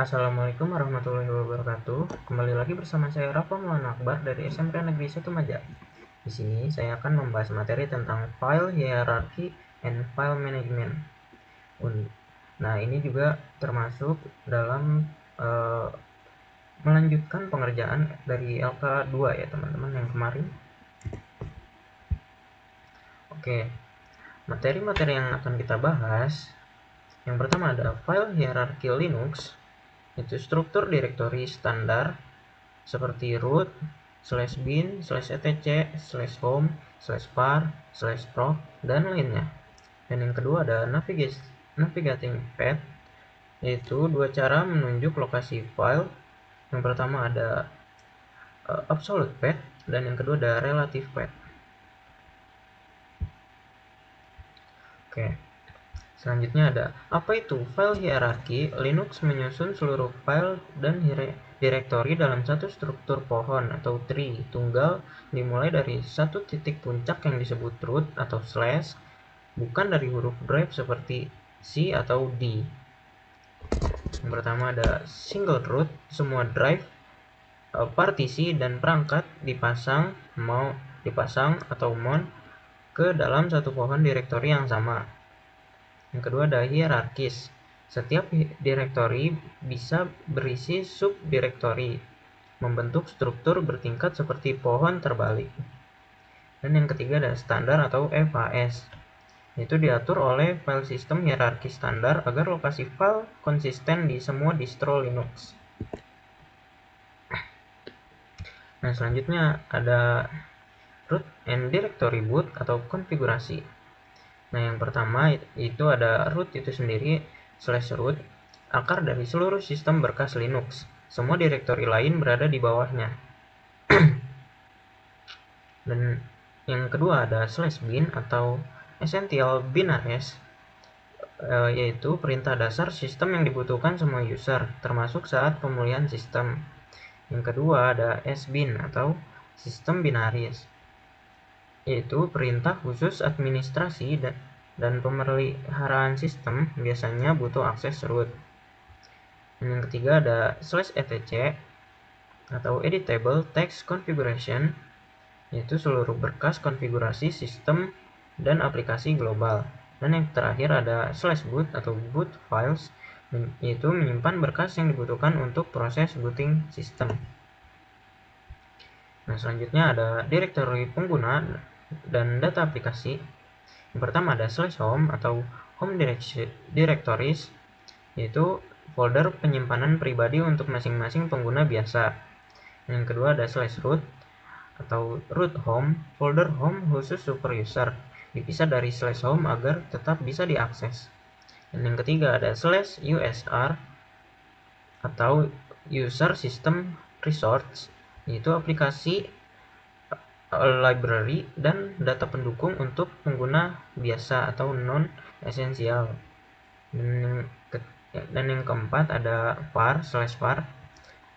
Assalamualaikum warahmatullahi wabarakatuh. Kembali lagi bersama saya Rafa Maulana Akbar dari SMK Negeri 1 Majak. Di sini saya akan membahas materi tentang file hierarchy and file management. Nah, ini juga termasuk dalam melanjutkan pengerjaan dari LK2 ya teman-teman yang kemarin. Oke, materi-materi yang akan kita bahas. Yang pertama ada file hierarchy Linux. Itu struktur direktori standar seperti root, /bin, /etc, /home, /var, /proc, dan lainnya. Dan yang kedua ada navigating path, yaitu dua cara menunjuk lokasi file. Yang pertama ada absolute path, dan yang kedua ada relative path. Oke. Selanjutnya ada, apa itu file hierarchy? Linux menyusun seluruh file dan direktori dalam satu struktur pohon atau tree tunggal dimulai dari satu titik puncak yang disebut root atau slash, bukan dari huruf drive seperti C atau D. Yang pertama ada single root, semua drive, partisi, dan perangkat dipasang atau mount ke dalam satu pohon direktori yang sama. Yang kedua ada hierarkis. Setiap direktori bisa berisi subdirektori, membentuk struktur bertingkat seperti pohon terbalik. Dan yang ketiga ada standar atau FHS. Itu diatur oleh file system hierarki standar agar lokasi file konsisten di semua distro Linux. Nah, selanjutnya ada root and directory boot atau konfigurasi. Nah, yang pertama itu ada root itu sendiri, /root, akar dari seluruh sistem berkas Linux. Semua direktori lain berada di bawahnya. Dan yang kedua ada /bin atau essential binaries, yaitu perintah dasar sistem yang dibutuhkan semua user, termasuk saat pemulihan sistem. Yang kedua ada sbin atau sistem binaris, yaitu perintah khusus administrasi dan pemeliharaan sistem, biasanya butuh akses root. Dan yang ketiga ada /etc atau editable text configuration, yaitu seluruh berkas konfigurasi sistem dan aplikasi global. Dan yang terakhir ada /boot atau boot files, yaitu menyimpan berkas yang dibutuhkan untuk proses booting sistem. Nah, selanjutnya ada direktori pengguna dan data aplikasi. Yang pertama ada /home atau home directories, yaitu folder penyimpanan pribadi untuk masing-masing pengguna biasa. Yang kedua ada /root atau root home, folder home khusus super user, dipisah dari /home agar tetap bisa diakses. Dan yang ketiga ada /usr atau user system resource, yaitu aplikasi, library, dan data pendukung untuk pengguna biasa atau non-esensial. Dan yang keempat ada var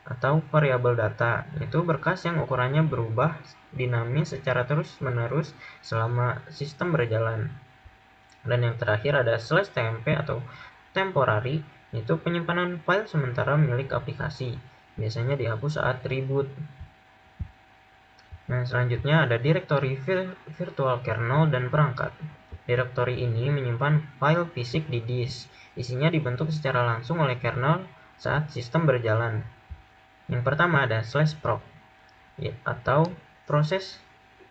atau variable data, yaitu berkas yang ukurannya berubah dinamis secara terus-menerus selama sistem berjalan. Dan yang terakhir ada /tmp atau temporary, yaitu penyimpanan file sementara milik aplikasi, biasanya dihapus saat reboot. Nah, selanjutnya ada direktori virtual kernel dan perangkat. Direktori ini menyimpan file fisik di disk. Isinya dibentuk secara langsung oleh kernel saat sistem berjalan. Yang pertama ada /proc atau process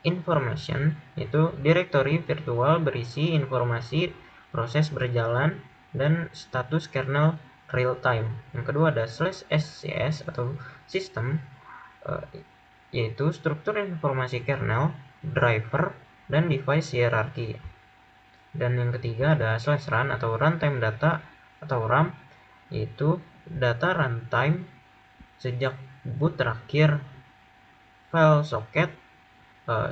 information, yaitu direktori virtual berisi informasi proses berjalan dan status kernel real time. Yang kedua ada /scs atau system, yaitu struktur informasi kernel, driver, dan device hierarchy. Dan yang ketiga ada /run atau runtime data atau RAM, yaitu data runtime sejak boot terakhir, file socket,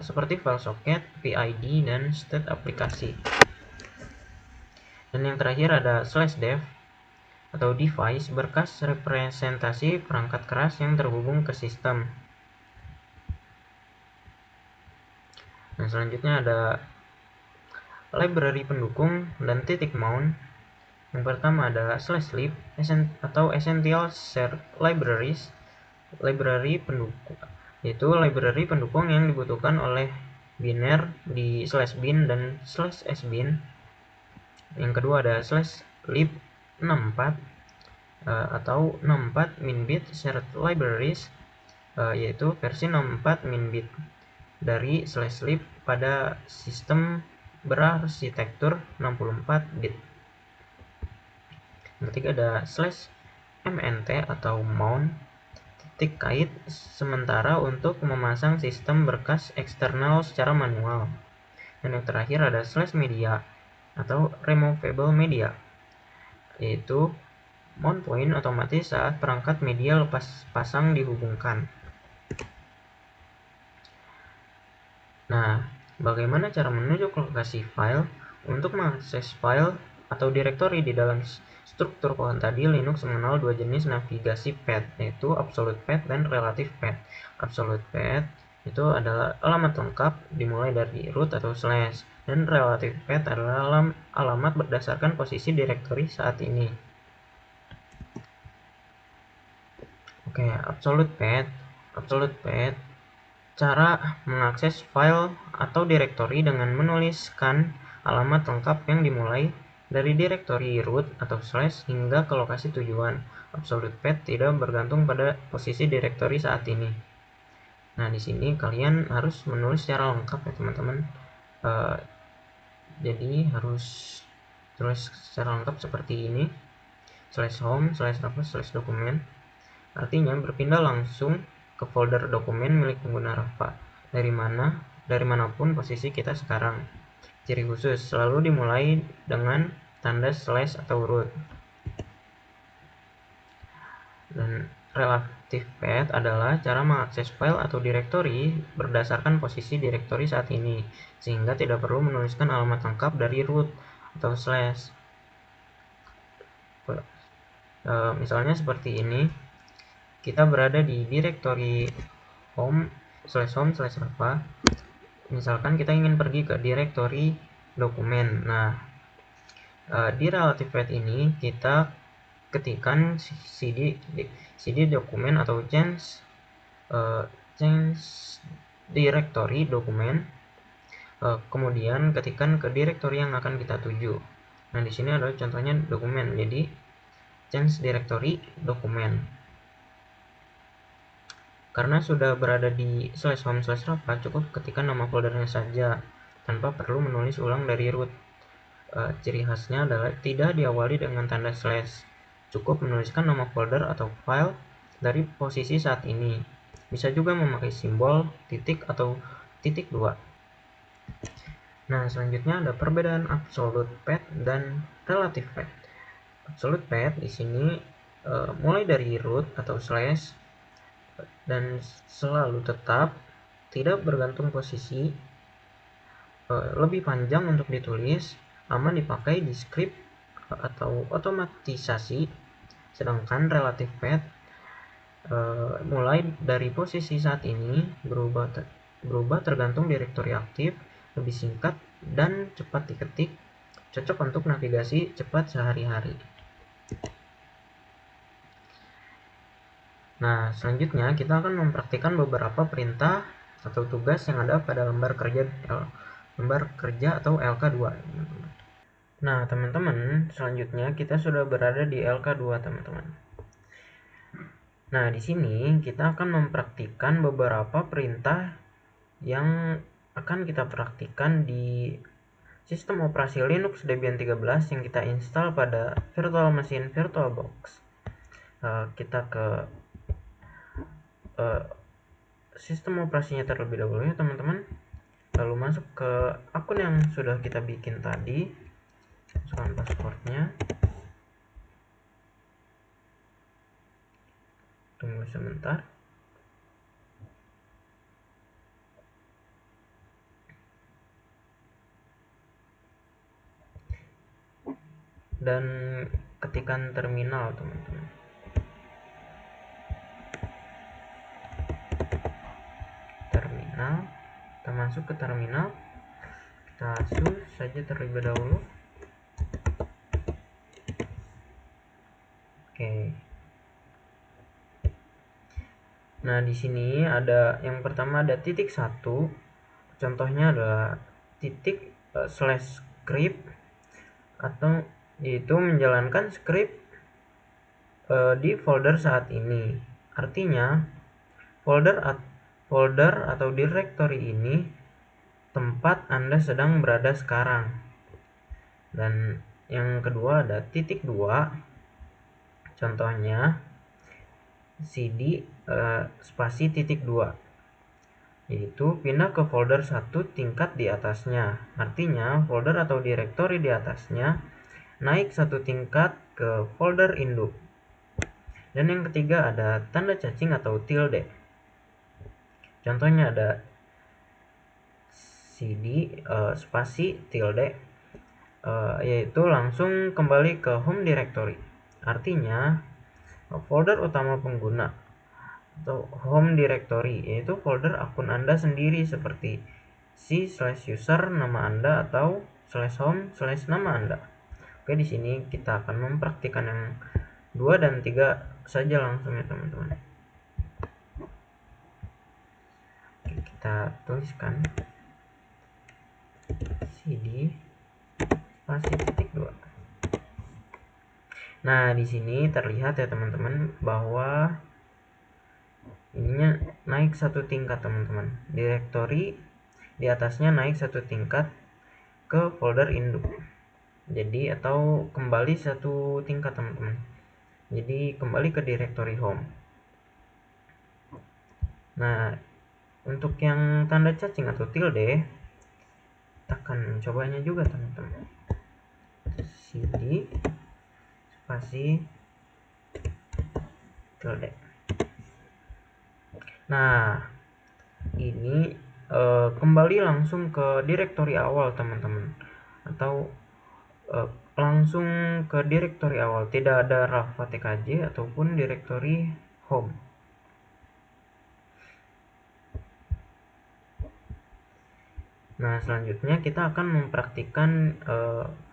seperti file socket, PID, dan state aplikasi. Dan yang terakhir ada /dev atau device, berkas representasi perangkat keras yang terhubung ke sistem. Nah, selanjutnya ada library pendukung dan titik mount. Yang pertama ada /lib atau essential shared libraries, library pendukung, yaitu library pendukung yang dibutuhkan oleh biner di /bin dan /sbin. Yang kedua ada /lib64 atau 64 min-bit shared libraries, yaitu versi 64 min-bit dari /lib pada sistem berarsitektur 64 bit. Yang ketiga ada /mnt atau mount titik kait sementara untuk memasang sistem berkas eksternal secara manual. Dan yang terakhir ada /media atau removable media, yaitu mount point otomatis saat perangkat media lepas pasang dihubungkan. Nah, bagaimana cara menuju ke lokasi file? Untuk mengakses file atau direktori di dalam struktur pohon tadi, Linux mengenal dua jenis navigasi path, yaitu absolute path dan relative path. Absolute path itu adalah alamat lengkap dimulai dari root atau slash, dan relative path adalah alamat berdasarkan posisi direktori saat ini. Oke, absolute path. Absolute path cara mengakses file atau direktori dengan menuliskan alamat lengkap yang dimulai dari direktori root atau slash hingga ke lokasi tujuan. Absolute path tidak bergantung pada posisi direktori saat ini. Nah, di sini kalian harus menulis secara lengkap ya teman-teman. Jadi harus tulis secara lengkap seperti ini: /home, /apa, /dokumen. Artinya berpindah langsung ke folder dokumen milik pengguna Rafa dari manapun posisi kita sekarang. Ciri khusus selalu dimulai dengan tanda slash atau root. Dan relative path adalah cara mengakses file atau direktori berdasarkan posisi direktori saat ini, sehingga tidak perlu menuliskan alamat lengkap dari root atau slash. Misalnya seperti ini, kita berada di direktori home /apa. Misalkan kita ingin pergi ke direktori dokumen. Nah, di relative path ini kita ketikkan cd dokumen atau change directory dokumen, kemudian ketikkan ke direktori yang akan kita tuju. Nah, di sini adalah contohnya dokumen, jadi change directory dokumen. Karena sudah berada di /home /apa, cukup ketikkan nama foldernya saja tanpa perlu menulis ulang dari root. Ciri khasnya adalah tidak diawali dengan tanda slash. Cukup menuliskan nama folder atau file dari posisi saat ini. Bisa juga memakai simbol titik atau titik 2. Nah, selanjutnya ada perbedaan absolute path dan relative path. Absolute path di sini mulai dari root atau slash dan selalu tetap, tidak bergantung posisi, lebih panjang untuk ditulis, aman dipakai di script atau otomatisasi. Sedangkan relative path mulai dari posisi saat ini berubah tergantung direktori aktif, lebih singkat dan cepat diketik, cocok untuk navigasi cepat sehari-hari. Nah, selanjutnya kita akan mempraktikkan beberapa perintah atau tugas yang ada pada lembar kerja atau LK2. Nah, teman-teman, selanjutnya kita sudah berada di LK2, teman-teman. Nah, di sini kita akan mempraktikkan beberapa perintah yang akan kita praktikkan di sistem operasi Linux Debian 13 yang kita install pada virtual machine VirtualBox. Kita ke sistem operasinya terlebih dahulu ya teman-teman, lalu masuk ke akun yang sudah kita bikin tadi, masukkan passwordnya, tunggu sebentar. Dan ketikkan terminal teman-teman. Kita masuk ke terminal, kita asuh saja terlebih dahulu. Nah, di sini ada yang pertama ada titik 1. Contohnya adalah titik slash script, atau yaitu menjalankan script di folder saat ini. Artinya folder atau directory ini tempat Anda sedang berada sekarang. Dan yang kedua ada titik 2. Contohnya cd spasi titik 2, yaitu pindah ke folder 1 tingkat di atasnya. Artinya folder atau directory di atasnya naik 1 tingkat ke folder induk. Dan yang ketiga ada tanda cacing atau tilde. Contohnya ada cd spasi tilde, yaitu langsung kembali ke home directory. Artinya folder utama pengguna atau home directory, yaitu folder akun Anda sendiri seperti c/user nama Anda atau /home/nama Anda. Oke, di sini kita akan mempraktikkan yang 2 dan 3 saja langsung ya teman-teman. Oke, kita tuliskan cd spasi titik 2. Nah, di sini terlihat ya teman-teman bahwa ininya naik 1 tingkat teman-teman. Directory di atasnya naik 1 tingkat ke folder induk. Jadi atau kembali 1 tingkat teman-teman. Jadi kembali ke directory home. Nah, untuk yang tanda cacing atau tilde, kita akan mencobanya juga teman-teman. cd spasi tilde. Nah, ini kembali langsung ke directory awal teman-teman, atau langsung ke directory awal, tidak ada rafa tkj ataupun directory home. Nah, selanjutnya kita akan mempraktikkan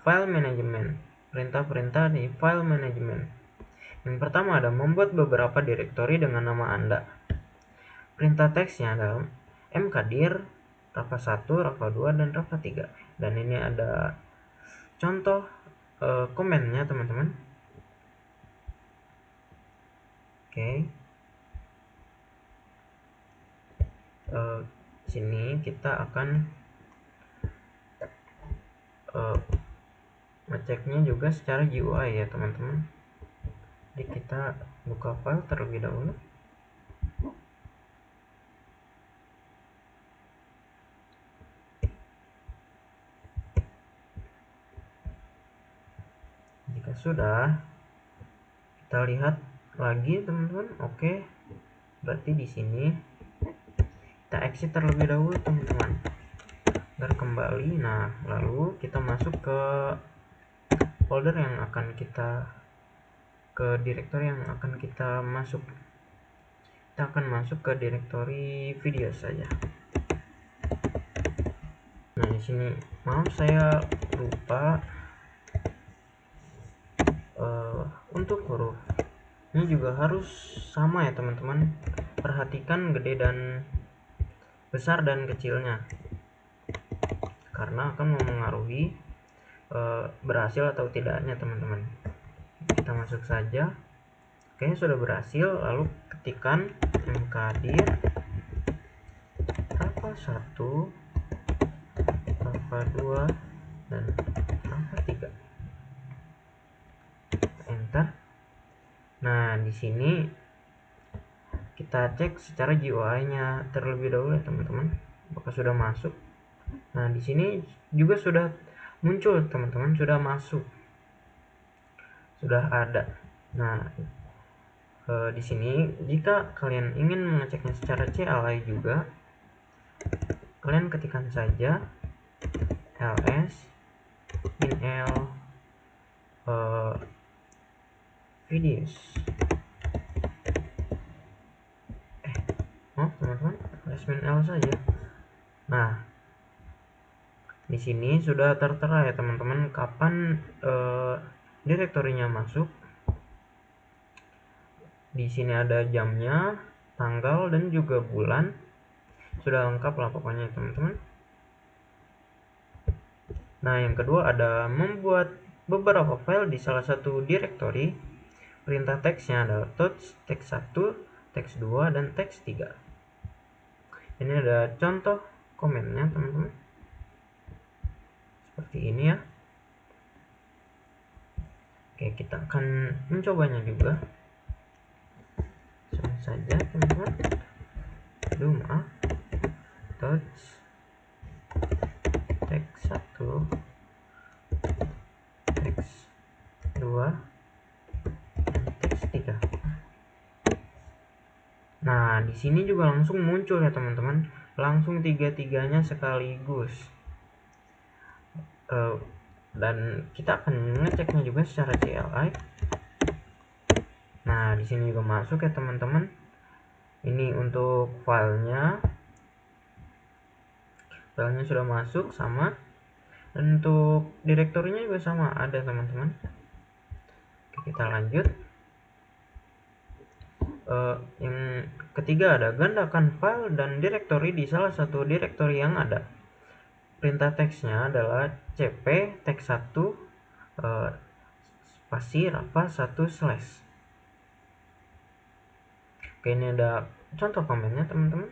file management, perintah-perintah di file management. Yang pertama ada membuat beberapa directory dengan nama Anda. Perintah teksnya adalah mkdir rafa 1, rafa 2, dan rafa 3. Dan ini ada contoh komennya teman-teman. Oke. Sini kita akan ngeceknya juga secara GUI ya teman-teman. Jadi kita buka file terlebih dahulu. Jika sudah, kita lihat lagi teman-teman. Oke, berarti di sini kita exit terlebih dahulu teman-teman agar kembali. Nah, lalu kita masuk ke folder yang akan kita, ke directory yang akan kita masuk. Kita akan masuk ke directory video saja. Nah, di sini maaf saya lupa untuk huruf ini juga harus sama ya teman-teman. Perhatikan gede dan besar dan kecilnya, karena akan mempengaruhi berhasil atau tidaknya teman-teman. Kita masuk saja. Oke, sudah berhasil. Lalu ketikkan mkdir rafa 1, rafa 2, dan rafa 3. Enter. Nah, di sini kita cek secara GUI-nya terlebih dahulu ya teman-teman, apakah sudah masuk. Nah, di sini juga sudah muncul teman-teman, sudah masuk, sudah ada. Nah, di sini jika kalian ingin mengeceknya secara CLI juga, kalian ketikkan saja ls inl videos. Teman-teman, -l saja. Nah, di sini sudah tertera ya teman-teman kapan direktorinya masuk. Di sini ada jamnya, tanggal dan juga bulan. Sudah lengkap lah pokoknya teman-teman. Nah, yang kedua ada membuat beberapa file di salah satu directory. Perintah teksnya adalah text1, text2, dan text3. Ini ada contoh komennya teman-teman. Seperti ini ya. Oke, kita akan mencobanya juga. Langsung saja teman-teman. Aduh, maaf. text1, text2, text3. Nah, di sini juga langsung muncul ya teman-teman, langsung tiga-tiganya sekaligus. Dan kita akan ngeceknya juga secara CLI. Nah, di sini juga masuk ya teman-teman. Ini untuk filenya sudah masuk sama. Dan untuk direktorinya juga sama, ada teman-teman. Oke, kita lanjut. Yang ketiga ada gandakan file dan direktori di salah satu direktori yang ada. Perintah teksnya adalah cp text1 spasi rafa 1 slash. Oke, ini ada contoh komennya teman-teman.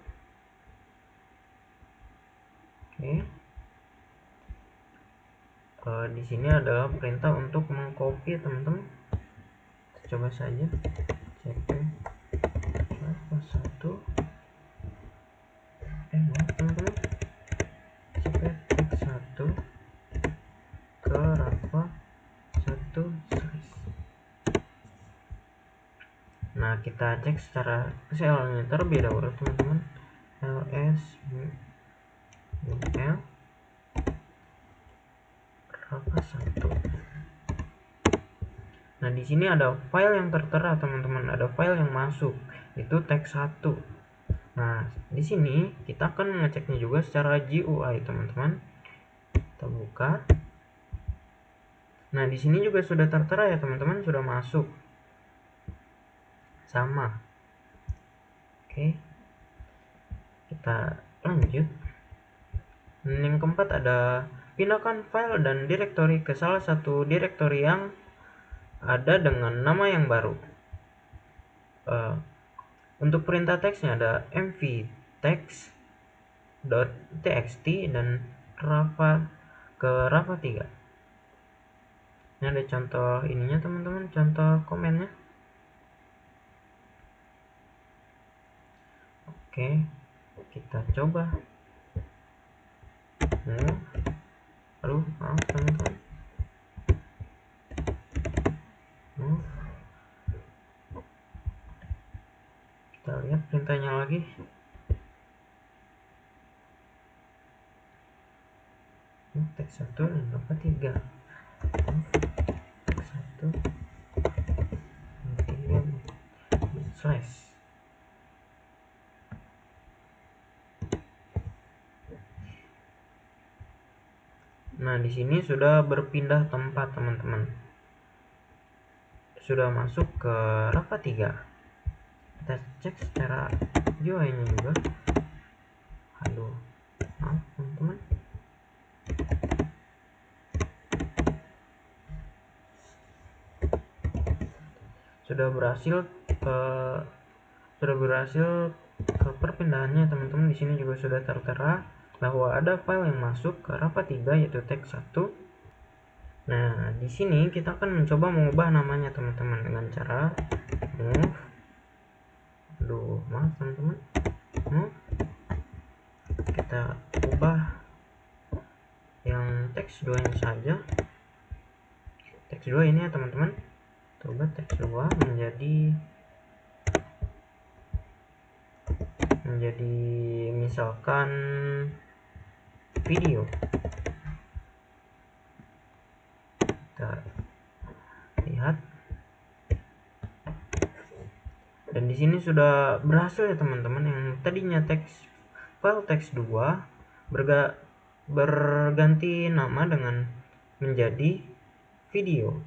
Oke. Di sini adalah perintah untuk mengcopy teman-teman. Coba saja cp rafa 1 teman-teman, cp text1 ke rafa 1 slash. Nah, kita cek secara CL-nya terlebih dahulu teman-teman. ls l rafa 1. Nah, di sini ada file yang tertera teman-teman, ada file yang masuk, itu text1. Nah, di sini kita akan mengeceknya juga secara GUI teman-teman. Kita buka. Nah, di sini juga sudah tertera ya teman-teman, sudah masuk. Sama. Oke. Kita lanjut. Yang keempat ada pindahkan file dan direktori ke salah satu direktori yang ada dengan nama yang baru. Untuk perintah teksnya ada mv text.txt dan rafa ke rafa 3. Ini ada contoh ininya teman-teman, contoh komennya. Oke, kita coba. Aduh, maaf teman-teman. Kita lihat perintahnya lagi. Text1 dan rafa 3. Text1 slash. Nah, di sini sudah berpindah tempat teman-teman. Sudah masuk ke rafa 3. Kita cek secara GUI-nya juga. Aduh, maaf teman-teman. Sudah berhasil ke perpindahannya teman-teman. Di sini juga sudah tertera bahwa ada file yang masuk ke rafa 3 yaitu text1. Nah, di sini kita akan mencoba mengubah namanya teman-teman dengan cara move. Aduh, maaf teman-teman. Kita ubah yang text2 ini saja. Text2 ini ya teman-teman. Coba text2 menjadi misalkan video. Kita lihat. Dan di sini sudah berhasil ya teman-teman. Yang tadinya file text2 berganti nama dengan menjadi video.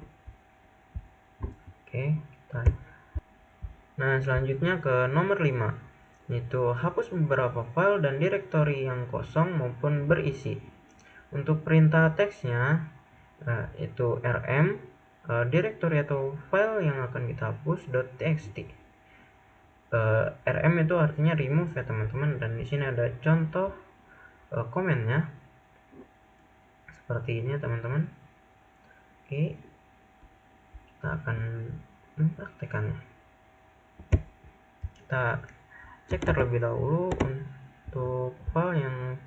Oke, Nah, selanjutnya ke nomor 5. yaitu hapus beberapa file dan direktori yang kosong maupun berisi. Untuk perintah teksnya itu rm direktori atau file yang akan kita hapus .txt. rm itu artinya remove ya teman-teman, dan di sini ada contoh komennya seperti ini teman-teman. Oke, kita akan mempraktekannya. Kita cek terlebih dahulu untuk file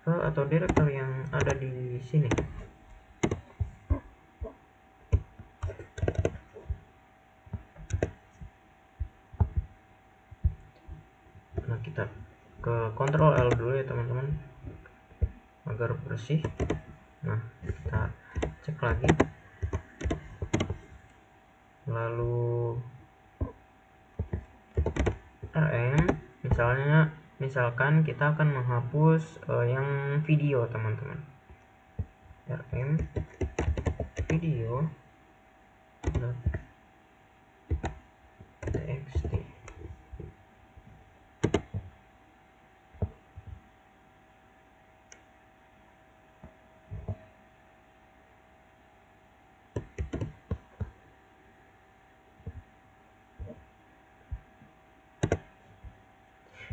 atau direktori yang ada di sini. Nah, kita ke Ctrl L dulu ya teman-teman agar bersih. Nah, kita cek lagi, lalu rm misalkan kita akan menghapus yang video teman-teman. rm video .txt.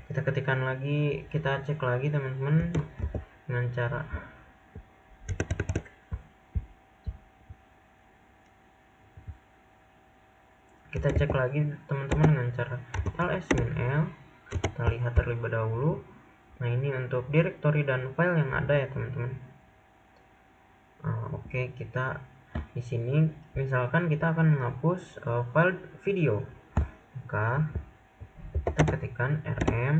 Kita ketikkan lagi, kita cek lagi teman-teman dengan cara dengan cara ls-l. Kita lihat terlebih dahulu. Nah, ini untuk direktori dan file yang ada ya teman-teman. Oke, kita di sini misalkan kita akan menghapus file video, maka kita ketikkan rm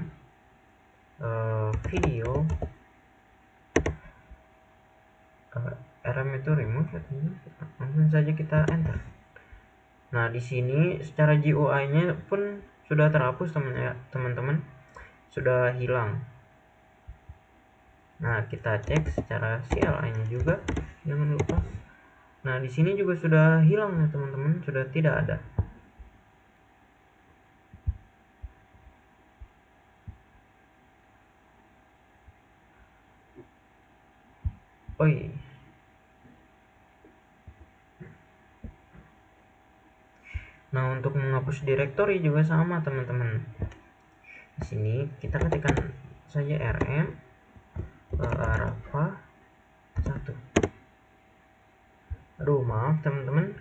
video rm itu remove ya teman-teman. Langsung saja kita enter. Nah, di sini secara GUI-nya pun sudah terhapus teman-teman, sudah hilang. Nah, kita cek secara CLI-nya juga, jangan lupa. Nah, di sini juga sudah hilang ya teman-teman, sudah tidak ada. Oh iya. Nah, untuk menghapus direktori juga sama teman-teman. Di sini kita ketikkan saja rm rafa 1. Aduh, maaf teman-teman.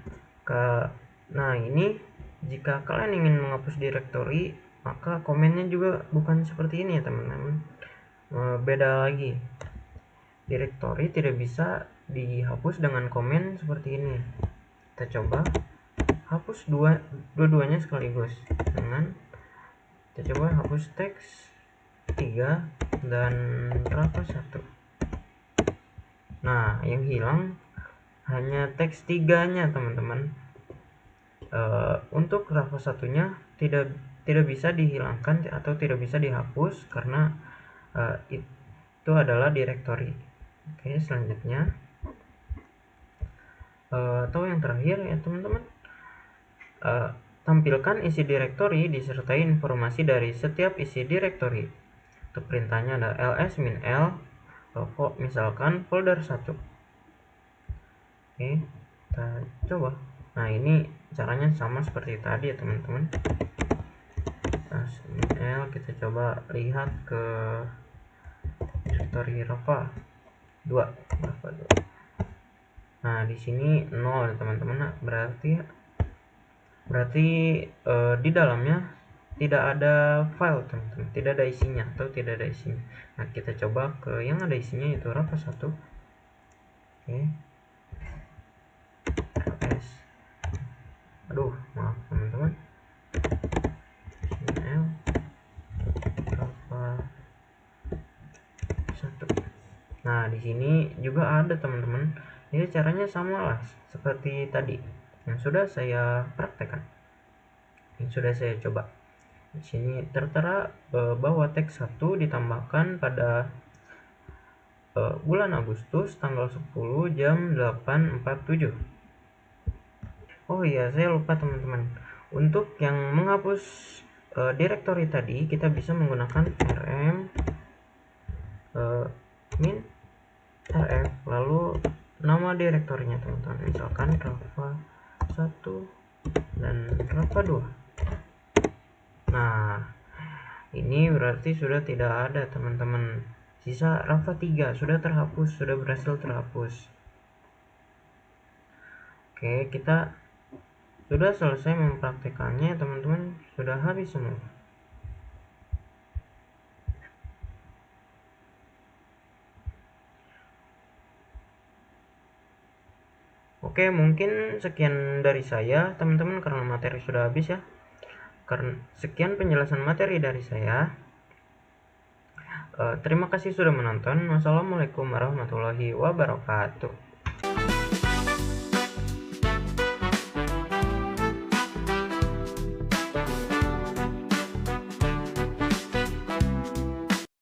Nah, ini jika kalian ingin menghapus direktori, maka komennya juga bukan seperti ini ya teman-teman. Beda lagi. Direktori tidak bisa dihapus dengan komen seperti ini. Kita coba hapus dua-duanya sekaligus dengan kita coba hapus teks 3 dan rafa 1. Nah, yang hilang hanya teks 3-nya teman-teman. Untuk rafa 1-nya tidak bisa dihilangkan atau tidak bisa dihapus karena itu adalah direktori. Oke, selanjutnya atau yang terakhir ya teman-teman, tampilkan isi direktori disertai informasi dari setiap isi direktori. Untuk perintahnya ada ls-l misalkan folder 1. Oke, kita coba. Nah, ini caranya sama seperti tadi ya teman-teman. ls-l kita coba lihat ke direktori rafa 2. Nah, di sini 0 teman-teman. Nah, berarti di dalamnya tidak ada file teman-teman, tidak ada isinya atau tidak ada isinya. Nah, kita coba ke yang ada isinya, yaitu rafa 1. Oke, ls, aduh maaf teman-teman, rafa 1. Nah, di sini juga ada teman-teman. Jadi caranya sama lah seperti tadi yang sudah saya praktekkan, yang sudah saya coba. Di sini tertera bahwa teks 1 ditambahkan pada bulan Agustus tanggal 10 jam 8.47. Oh iya, saya lupa teman-teman. Untuk yang menghapus directory tadi kita bisa menggunakan rm min rf lalu nama direktorinya teman-teman, misalkan Rafa 1 dan Rafa 2. Nah, ini berarti sudah tidak ada teman-teman. Sisa Rafa 3 sudah terhapus, sudah berhasil terhapus. Oke, kita sudah selesai mempraktekannya teman-teman, sudah habis semua. Oke, mungkin sekian dari saya teman-teman karena materi sudah habis ya. Karena sekian penjelasan materi dari saya. Terima kasih sudah menonton. Wassalamualaikum warahmatullahi wabarakatuh.